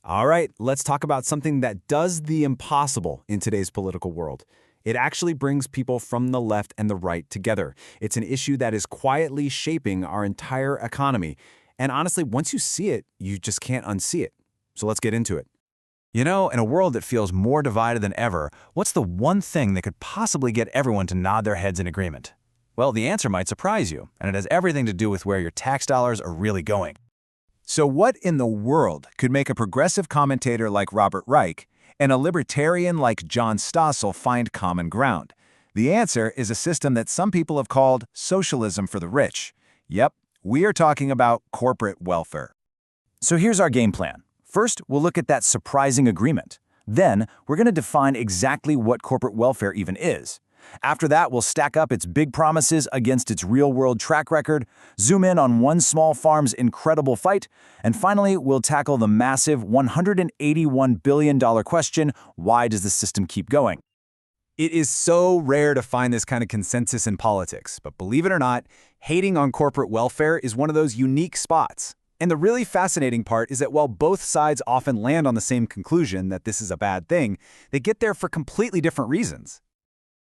All right, let's talk about something that does the impossible in today's political world. It actually brings people from the left and the right together. It's an issue that is quietly shaping our entire economy. And honestly, once you see it, you just can't unsee it. So let's get into it. You know, in a world that feels more divided than ever, what's the one thing that could possibly get everyone to nod their heads in agreement? Well, the answer might surprise you, and it has everything to do with where your tax dollars are really going. So what in the world could make a progressive commentator like Robert Reich and a libertarian like John Stossel find common ground? The answer is a system that some people have called socialism for the rich. Yep, we are talking about corporate welfare. So here's our game plan. First, we'll look at that surprising agreement. Then, we're going to define exactly what corporate welfare even is. After that, we'll stack up its big promises against its real-world track record, zoom in on one small farm's incredible fight, and finally, we'll tackle the massive $181 billion question, why does the system keep going? It is so rare to find this kind of consensus in politics, but believe it or not, hating on corporate welfare is one of those unique spots. And the really fascinating part is that while both sides often land on the same conclusion that this is a bad thing, they get there for completely different reasons.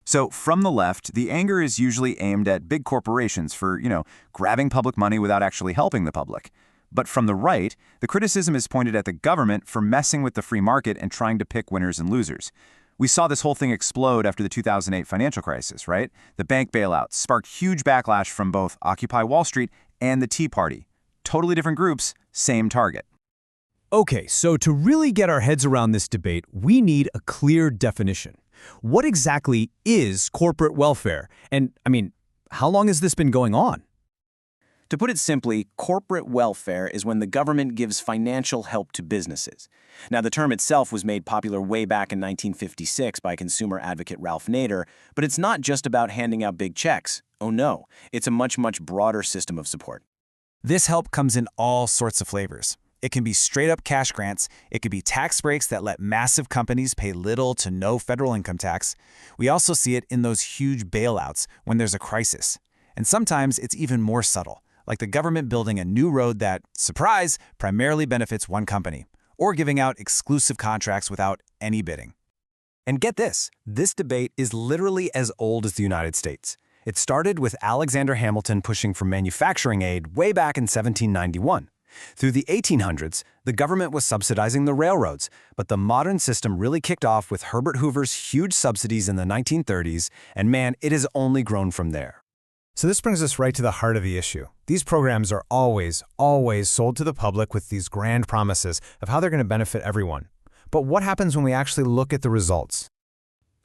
So from the left, the anger is usually aimed at big corporations for, grabbing public money without actually helping the public. But from the right, the criticism is pointed at the government for messing with the free market and trying to pick winners and losers. We saw this whole thing explode after the 2008 financial crisis, right? The bank bailouts sparked huge backlash from both Occupy Wall Street and the Tea Party. Totally different groups, same target. Okay, so to really get our heads around this debate, we need a clear definition. What exactly is corporate welfare? And, how long has this been going on? To put it simply, corporate welfare is when the government gives financial help to businesses. Now, the term itself was made popular way back in 1956 by consumer advocate Ralph Nader, but it's not just about handing out big checks. Oh no, it's a much, much broader system of support. This help comes in all sorts of flavors. It can be straight-up cash grants. It could be tax breaks that let massive companies pay little to no federal income tax. We also see it in those huge bailouts when there's a crisis. And sometimes it's even more subtle, like the government building a new road that, surprise, primarily benefits one company, or giving out exclusive contracts without any bidding. And get this debate is literally as old as the United States. It started with Alexander Hamilton pushing for manufacturing aid way back in 1791. Through the 1800s, the government was subsidizing the railroads, but the modern system really kicked off with Herbert Hoover's huge subsidies in the 1930s, and man, it has only grown from there. So this brings us right to the heart of the issue. These programs are always sold to the public with these grand promises of how they're going to benefit everyone. But what happens when we actually look at the results?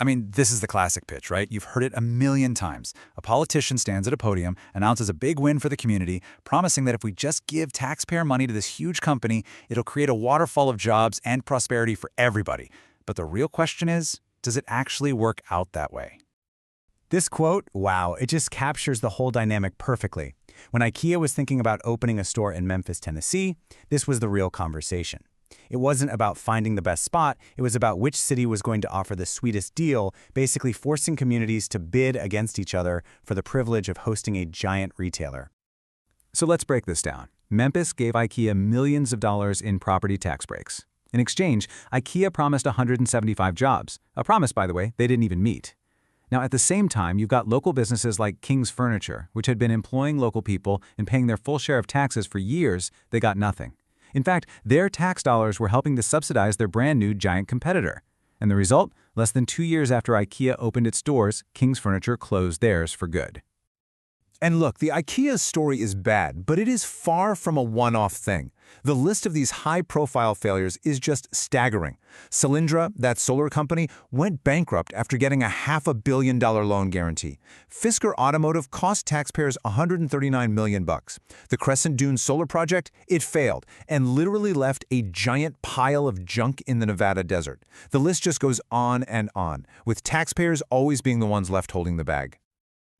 This is the classic pitch, right? You've heard it a million times. A politician stands at a podium, announces a big win for the community, promising that if we just give taxpayer money to this huge company, it'll create a waterfall of jobs and prosperity for everybody. But the real question is, does it actually work out that way? This quote, wow, it just captures the whole dynamic perfectly. When IKEA was thinking about opening a store in Memphis, Tennessee, this was the real conversation. It wasn't about finding the best spot, it was about which city was going to offer the sweetest deal, basically forcing communities to bid against each other for the privilege of hosting a giant retailer. So let's break this down. Memphis gave IKEA millions of dollars in property tax breaks. In exchange, IKEA promised 175 jobs, a promise, by the way, they didn't even meet. Now, at the same time, you've got local businesses like King's Furniture, which had been employing local people and paying their full share of taxes for years. They got nothing. In fact, their tax dollars were helping to subsidize their brand new giant competitor. And the result? Less than 2 years after IKEA opened its doors, King's Furniture closed theirs for good. And look, the IKEA story is bad, but it is far from a one-off thing. The list of these high-profile failures is just staggering. Solyndra, that solar company, went bankrupt after getting a $500 million loan guarantee. Fisker Automotive cost taxpayers $139 million. The Crescent Dunes solar project, it failed and literally left a giant pile of junk in the Nevada desert. The list just goes on and on, with taxpayers always being the ones left holding the bag.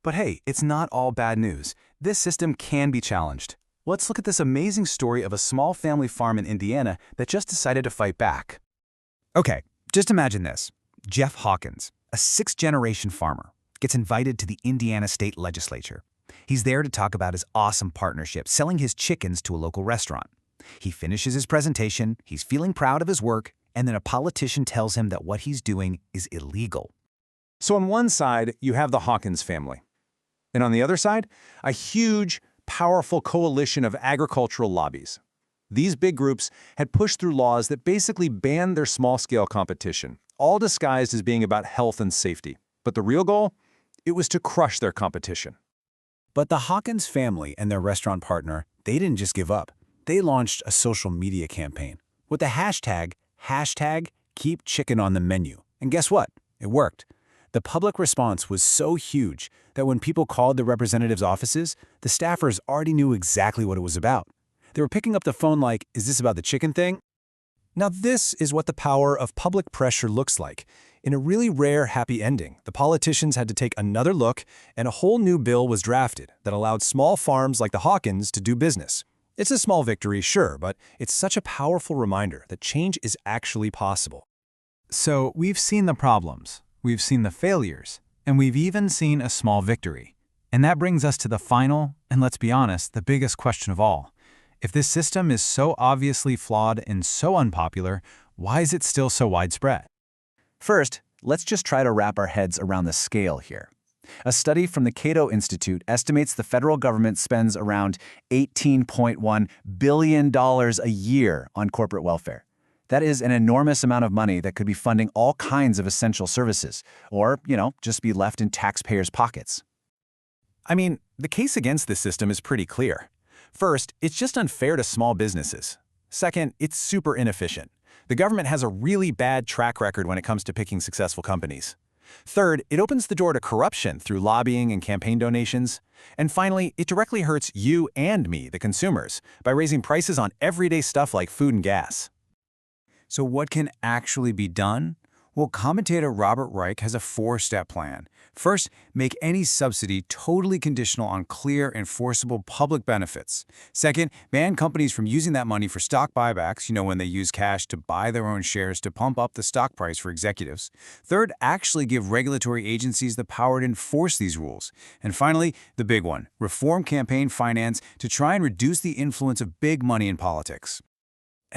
But hey, it's not all bad news. This system can be challenged. Let's look at this amazing story of a small family farm in Indiana that just decided to fight back. Okay, just imagine this. Jeff Hawkins, a sixth-generation farmer, gets invited to the Indiana state legislature. He's there to talk about his awesome partnership selling his chickens to a local restaurant. He finishes his presentation, he's feeling proud of his work, and then a politician tells him that what he's doing is illegal. So on one side, you have the Hawkins family. And on the other side, a huge, powerful coalition of agricultural lobbies. These big groups had pushed through laws that basically banned their small-scale competition, all disguised as being about health and safety. But the real goal? It was to crush their competition. But the Hawkins family and their restaurant partner, they didn't just give up. They launched a social media campaign with the hashtag #KeepChickenOnTheMenu. And guess what? It worked. The public response was so huge that when people called the representatives' offices, the staffers already knew exactly what it was about. They were picking up the phone like, "Is this about the chicken thing?" Now this is what the power of public pressure looks like. In a really rare happy ending, the politicians had to take another look and a whole new bill was drafted that allowed small farms like the Hawkins to do business. It's a small victory, sure, but it's such a powerful reminder that change is actually possible. So we've seen the problems, we've seen the failures, and we've even seen a small victory. And that brings us to the final, and let's be honest, the biggest question of all. If this system is so obviously flawed and so unpopular, why is it still so widespread? First, let's just try to wrap our heads around the scale here. A study from the Cato Institute estimates the federal government spends around $18.1 billion a year on corporate welfare. That is an enormous amount of money that could be funding all kinds of essential services, or, just be left in taxpayers' pockets. I mean, the case against this system is pretty clear. First, it's just unfair to small businesses. Second, it's super inefficient. The government has a really bad track record when it comes to picking successful companies. Third, it opens the door to corruption through lobbying and campaign donations. And finally, it directly hurts you and me, the consumers, by raising prices on everyday stuff like food and gas. So what can actually be done? Well, commentator Robert Reich has a 4-step plan. First, make any subsidy totally conditional on clear, enforceable public benefits. Second, ban companies from using that money for stock buybacks, when they use cash to buy their own shares to pump up the stock price for executives. Third, actually give regulatory agencies the power to enforce these rules. And finally, the big one, reform campaign finance to try and reduce the influence of big money in politics.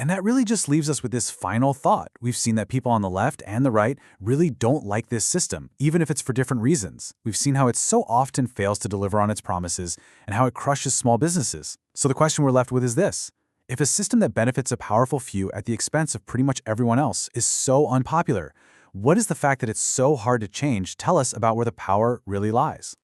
And that really just leaves us with this final thought. We've seen that people on the left and the right really don't like this system, even if it's for different reasons. We've seen how it so often fails to deliver on its promises and how it crushes small businesses. So the question we're left with is this. If a system that benefits a powerful few at the expense of pretty much everyone else is so unpopular, what does the fact that it's so hard to change tell us about where the power really lies?